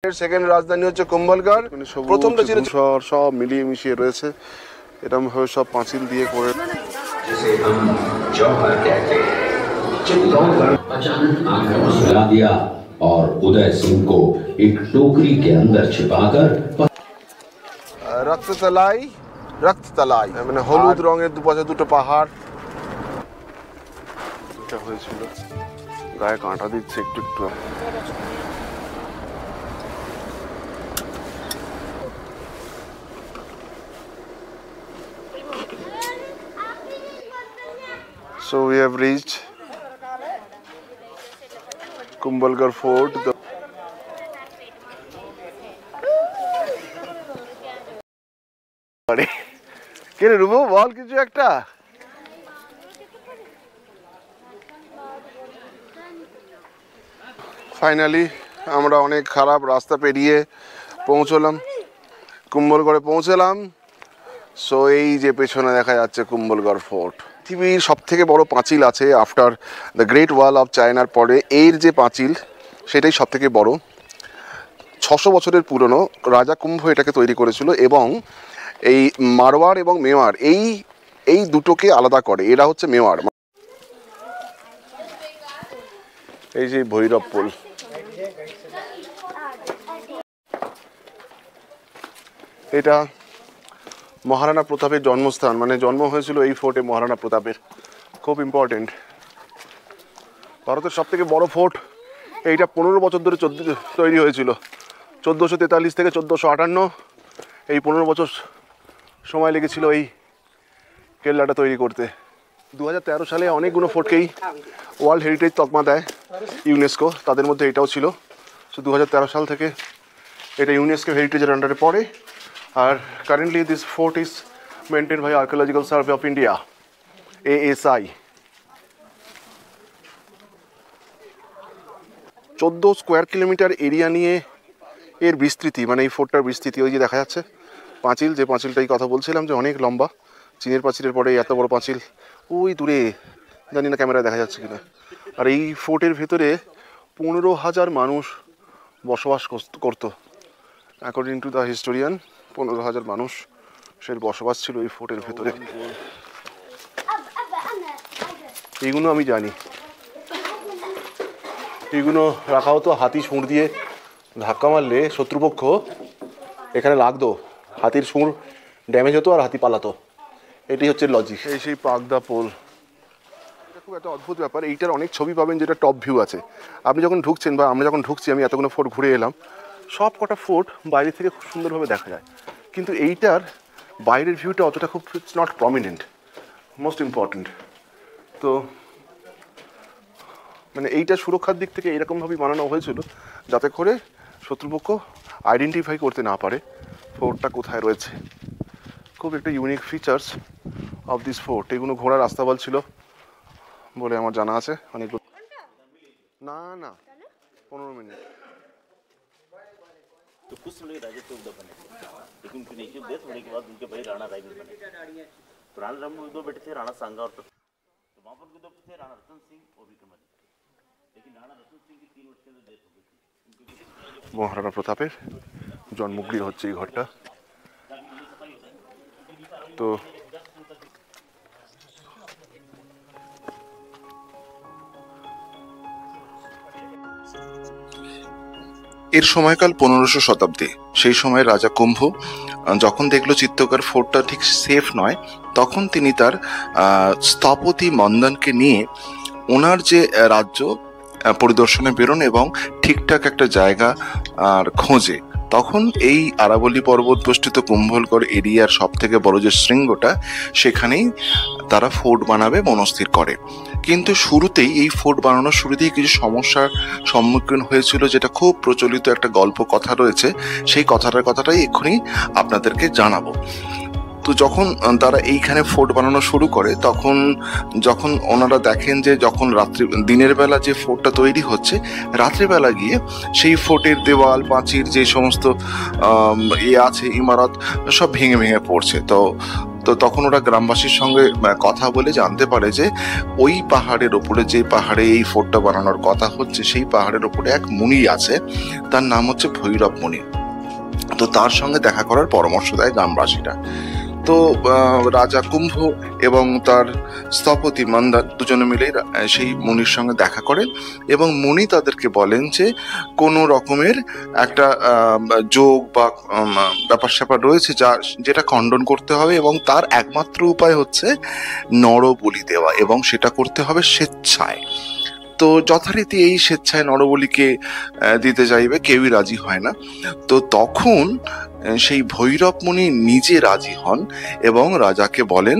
Second রাজধানী হচ্ছে কুম্ভলগড়। প্রথমটা ছিল শহর, সব মিলিয়ে মিশিয়ে রয়েছে এরকম ভাবে সব পাঁচিল দিয়ে করে। अचानक आक्रमण फैला दिया और उदय सिंह को एक टोकरी के अंदर छिपाकर রক্ততলাই, রক্ততলাই মানে হলুদ রঙের দুপাশে দুটো পাহাড়। এটা হয়েছিল, গায়ে কাঁটা দিচ্ছে একটু একটু। So we have reached Kumbhalgarh Fort. কে রে রুবু, বল কিছু একটা। ফাইনালি আমরা অনেক খারাপ রাস্তা পেরিয়ে পৌঁছলাম, কুম্ভলগড়ে পৌঁছলাম। সো এই যে পেছনে দেখা যাচ্ছে কুম্ভলগড় ফোর্ট। পৃথিবীর সব থেকে বড় পাঁচিল আছে after the great wall of চায়নার পরে এর যে পাঁচিল সেটাই সব থেকে বড়। 600 বছরের পুরনো। রাজা কুম্ভ এটাকে তৈরি করেছিল এবং এই মারওয়ার এবং মেওয়ার এই দুটোকে আলাদা করে। এরা হচ্ছে মেওয়ার। এই যে ভৈরব পোল, এটা মহারানা প্রতাপের জন্মস্থান, মানে জন্ম হয়েছিল এই ফোর্টে মহারানা প্রতাপের। খুব ইম্পর্টেন্ট। ভারতের সব থেকে বড় ফোর্ট এইটা 15 বছর ধরে তৈরি হয়েছিল। 1443 থেকে 1458 এই 15 বছর সময় লেগেছিল এই কেল্লাটা তৈরি করতে। 2013 সালে অনেকগুলো ফোর্টকেই ওয়ার্ল্ড হেরিটেজ তকমা দেয় ইউনেস্কো, তাদের মধ্যে এটাও ছিল। সো 2013 সাল থেকে এটা ইউনেস্কো হেরিটেজের আন্ডারে পড়ে। আর currently this fort is maintain by archaeological survey of India, ASI। 14 square kilometre area নিয়ে এর বিস্তৃতি, মানে এই ফোর্টটার বিস্তৃতি। ওই যে দেখা যাচ্ছে পাঁচিল, যে পাঁচিলটাই কথা বলছিলাম যে অনেক লম্বা। চীনের পাঁচিলের পরে এত বড় পাঁচিল ওই দূরে, জানি না ক্যামেরায় দেখা যাচ্ছে কিনা। আর এই ফোর্টের ভেতরে 15,000 মানুষ বসবাস করতো। অ্যাকর্ডিং টু দ্য হিস্টোরিয়ান 15,000 মানুষের বসবাস ছিল এই ফোর্টের ভেতরে। এইগুলো আমি জানি, এইগুলো রাখা হতো। হাতি সুঁড় দিয়ে ধাক্কা মারলে শত্রুপক্ষ এখানে লাগতো, হাতির সুঁড় ড্যামেজ হতো আর হাতি পালাতো। এটি হচ্ছে লজিক। এই সেই পাগদা পোল, এটা খুব একটা অদ্ভুত ব্যাপার। এইটার অনেক ছবি পাবেন যেটা টপ ভিউ আছে। আপনি যখন ঢুকছেন বা আমরা যখন ঢুকছি, আমি এতগুলো ফোর্ট ঘুরে এলাম, সব কটা ফোর্ট বাইরে থেকে খুব সুন্দরভাবে দেখা যায়, কিন্তু এইটার বাইরের ভিউটা অতটা খুব it's not prominent, most important. তো মানে এইটা সুরক্ষার দিক থেকে এরকমভাবেই বানানো হয়েছিল যাতে করে শত্রুপক্ষ আইডেন্টিফাই করতে না পারে ফোর্টটা কোথায় রয়েছে। খুব একটা unique features of this fort. এগুলো ঘোড়ার রাস্তাবল ছিল বলে আমার জানা আছে অনেকগুলো। না না 15 মিনিট। तो कुछ लोग राजत्व उद्धव बने, लेकिन उनके नीचे डेथ होने के बाद उनके भाई राणा रायवीर बने। तो राणा रायवीर में 2 बेटे थे, राणा सांगा और प्रताप। तो वहाँ पर उनके 2 थे, राणा रतन सिंह और विक्रमादित्य। लेकिन राणा रतन सिंह की 3 वर्ष के अंदर डेथ हो गई थी। মহারানা প্রতাপের জন্মগৃহ হচ্ছে এই ঘরটা। তো এর সময়কাল 1500 শতাব্দী। সেই সময় রাজা কুম্ভ যখন দেখলো চিত্তগড় ফোর্টটা ঠিক সেফ নয়, তখন তিনি তার স্থপতি মন্দনকে নিয়ে ওনার যে রাজ্য পরিদর্শনে বেরোন এবং ঠিকঠাক একটা জায়গা আর খোঁজে। তখন এই আরাবল্লী পর্বত বেষ্টিত কুম্ভলগড় এরিয়ার সব থেকে বড় যে শৃঙ্গটা, সেখানেই তারা ফোর্ট বানাবে মনস্থির করে। কিন্তু শুরুতেই এই ফোর্ট বানানোর শুরুতেই কিছু সমস্যার সম্মুখীন হয়েছিল, যেটা খুব প্রচলিত একটা গল্প কথা রয়েছে। সেই কথাটাই এক্ষুনি আপনাদেরকে জানাবো। তো যখন তারা এইখানে ফোর্ট বানানো শুরু করে, যখন ওনারা দেখেন যে যখন দিনের বেলা যে ফোর্টটা তৈরি হচ্ছে, রাত্রিবেলা গিয়ে সেই ফোর্টের দেওয়াল পাঁচিল যে সমস্ত আছে ইমারত সব ভেঙে ভেঙে পড়ছে। তো তো তখন ওরা গ্রামবাসীর সঙ্গে কথা বলে জানতে পারে যে ওই পাহাড়ের ওপরে, যে পাহাড়ে এই ফোর্টটা বানানোর কথা হচ্ছে, সেই পাহাড়ের ওপরে এক মুনি আছে, তার নাম হচ্ছে ভৈরব মুনি। তো তার সঙ্গে দেখা করার পরামর্শ দেয় গ্রামবাসীরা। তো রাজা কুম্ভ এবং তার স্থপতি মন্দন দুজনে মিলে সেই মুনির সঙ্গে দেখা করেন এবং মুনি তাদেরকে বলেন যে কোনো রকমের একটা যোগ বা ব্যাপার স্যাপার রয়েছে যেটা খণ্ডন করতে হবে, এবং তার একমাত্র উপায় হচ্ছে নরবলি দেওয়া, এবং সেটা করতে হবে স্বেচ্ছায়। তো যথারীতি এই স্বেচ্ছায় নরবলিকে দিতে চাইবে, কেউই রাজি হয় না। তো তখন সেই ভৈরব মুনি নিজে রাজি হন এবং রাজাকে বলেন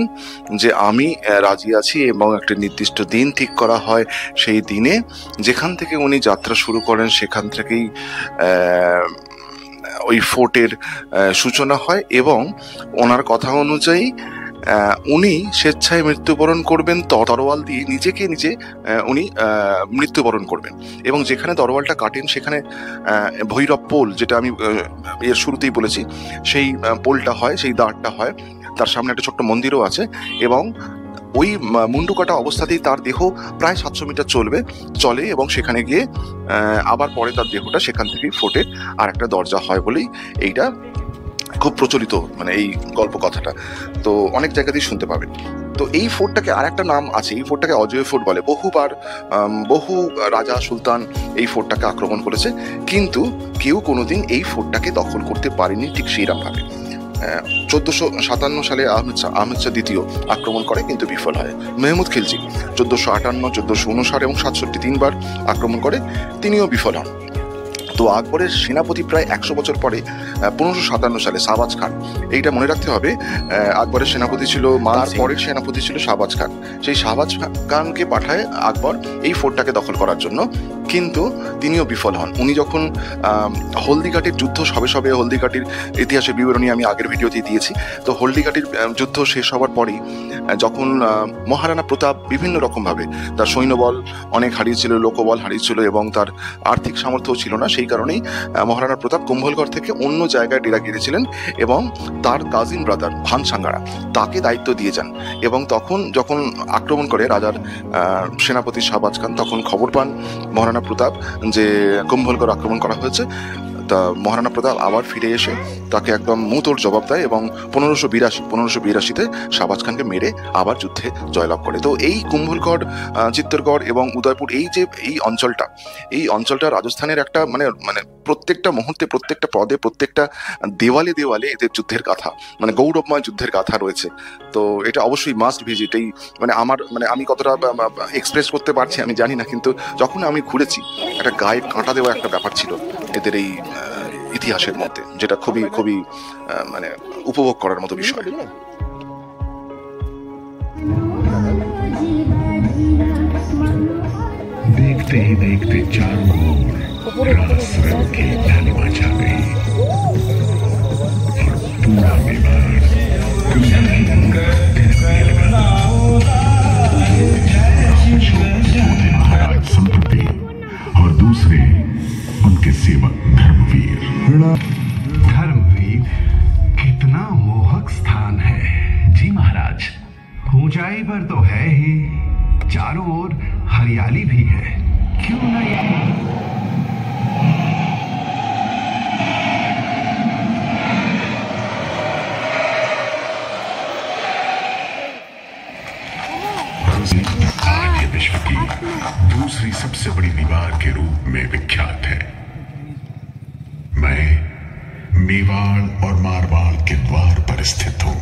যে আমি রাজি আছি, এবং একটা নির্দিষ্ট দিন ঠিক করা হয়। সেই দিনে যেখান থেকে উনি যাত্রা শুরু করেন সেখান থেকেই ওই ফোর্টের সূচনা হয়, এবং ওনার কথা অনুযায়ী উনি স্বেচ্ছায় মৃত্যুবরণ করবেন, তরোয়াল দিয়ে নিজেকে নিজে উনি মৃত্যুবরণ করবেন। এবং যেখানে তরোয়ালটা কাটেন সেখানে ভৈরব পোল, যেটা আমি এর শুরুতেই বলেছি, সেই পোলটা হয়, সেই দাঁড়টা হয়, তার সামনে একটা ছোট্ট মন্দিরও আছে, এবং ওই মুন্ডু কাটা অবস্থাতেই তার দেহ প্রায় 700 মিটার চলে, এবং সেখানে গিয়ে আবার পরে তার দেহটা সেখান থেকেই ফোর্টের আর একটা দরজা হয় বলেই এইটা খুব প্রচলিত, মানে এই গল্প কথাটা তো অনেক জায়গাতেই শুনতে পাবেন। তো এই ফোর্টটাকে আর একটা নাম আছে, এই ফোর্টটাকে অজয় ফোর্ট বলে। বহু রাজা সুলতান এই ফোর্টটাকে আক্রমণ করেছে, কিন্তু কেউ কোনোদিন এই ফোর্টটাকে দখল করতে পারেনি ঠিক সেইরকম ভাবে। 1457 সালে আহমেদ শাহ দ্বিতীয় আক্রমণ করে, কিন্তু বিফল হয়। মেহমুদ খিলজি 1458, 1459 এবং 67 তিনবার আক্রমণ করে, তিনিও বিফল হন। তো আকবরের সেনাপতি প্রায় 100 বছর পরে 1557 সালে শাহবাজ খান, এইটা মনে রাখতে হবে, আকবরের সেনাপতি ছিল, পরের সেনাপতি ছিল শাহবাজ খান। সেই শাহবাজ খানকে পাঠায় আকবর এই ফোর্টটাকে দখল করার জন্য, কিন্তু তিনিও বিফল হন। উনি যখন হলদিঘাটির যুদ্ধ সবে হলদিঘাটির ইতিহাসের বিবরণী আমি আগের ভিডিওতে দিয়েছি, তো হলদিঘাটির যুদ্ধ শেষ হওয়ার পরেই যখন মহারানা প্রতাপ বিভিন্ন রকমভাবে তার সৈন্যবল অনেক হারিয়েছিল, লোকবল হারিয়েছিল, এবং তার আর্থিক সামর্থ্য ছিল না, সেই কারণেই মহারানা প্রতাপ কুম্ভলগড় থেকে অন্য জায়গায় ডেরা গিয়েছিলেন, এবং তার কাজিন ব্রাদার ভানসাঙ্গারা তাকে দায়িত্ব দিয়ে যান। এবং তখন যখন আক্রমণ করে রাজার সেনাপতি শাহবাজ খান, তখন খবর পান মহারানা প্রতাপ যে কুম্ভলগড় আক্রমণ করা হয়েছে। তা মহারানা প্রতাপ আবার ফিরে এসে তাকে একদম মুতোর জবাব দেয়, এবং 1582-তে শাহবাজ খানকে মেরে আবার যুদ্ধে জয়লাভ করে। তো এই কুম্ভলগড়, চিত্তরগড় এবং উদয়পুর, এই অঞ্চলটা রাজস্থানের একটা মানে প্রত্যেকটা মুহূর্তে, প্রত্যেকটা পদে, প্রত্যেকটা দেওয়ালে এদের যুদ্ধের কথা, মানে গৌরবময় যুদ্ধের কথা রয়েছে। তো এটা অবশ্যই মাস্ট ভিজিট। এই আমি কতটা এক্সপ্রেস করতে পারছি আমি জানি না, কিন্তু যখন আমি ঘুরেছি একটা গায়ে কাঁটা দেওয়া একটা ব্যাপার ছিল এদের এই ইতিহাসের মধ্যে, যেটা খুবই খুবই উপভোগ করার মতো বিষয়। देखते ही देखते चारों ओर रास रंग की लालिमा छा गई और पूरा मेवाड़ महाराज संप्रति और दूसरे उनके सेवक धर्मवीर। धर्मवीर कितना मोहक स्थान है जी महाराज। ऊंचाई पर तो है ही, चारों ओर हरियाली भी है, क्यों ना आज ये विश्व की दूसरी सबसे बड़ी दीवार के रूप में विख्यात है। मैं मेवाड़ और मारवाड़ के द्वार पर स्थित हूं।